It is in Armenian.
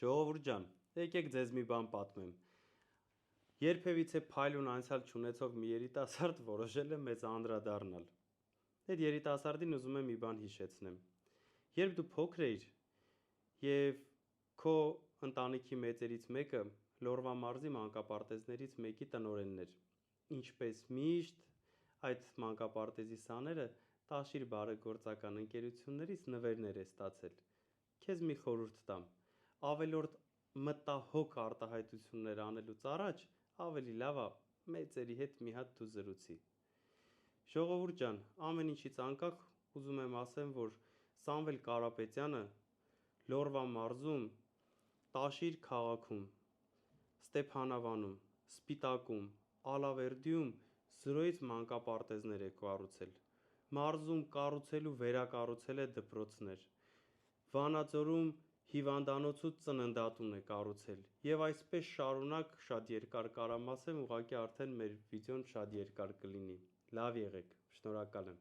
Ժողովուրդ ջան, եկեք ձեզ մի բան պատմեմ։ Երբևիցե փայլուն անցյալ չունեցող մի երիտասարդ որոշել է մեզ անդրադառնալ։ Այդ երիտասարդին ուզում եմ մի բան հիշեցնեմ։ Երբ դու փոքր էիր եւ քո ընտանիքի մեծերից մեկը Լորվա մարզի մանկապարտեզներից մեկի տնօրենն էր, ինչպես միշտ այդ մանկապարտեզի սաները տաշիր բարեգործական ընկերություններից նվերներ է ստացել։ Քեզ մի խորհուրդ տամ. ավելորդ մտահոգ արտահայտություններ անելուց առաջ ավելի լավ է մեծերի հետ մի հատ դու զրուցի։ Ժողովուրդ ջան, ամեն ինչից անկախ ուզում եմ ասեմ, որ Սամվել Կարապետյանը Լորվա մարզում, Տաշիր քաղաքում, Ստեփանավանում, Սպիտակում, Ալավերդիում 0-ից մանկապարտեզներ է կառուցել։ Մարզում կառուցել ու վերակառուցել է դպրոցներ։ Վանաձորում հիվանդանոց ու ծննդատուն է կառուցել։ Եվ այսպես շարունակ շատ երկար կարամ ասեմ, ուղղակի արդեն մեր վիդեոն շատ երկար կլինի։ Լավ եղեք, շնորհակալ եմ։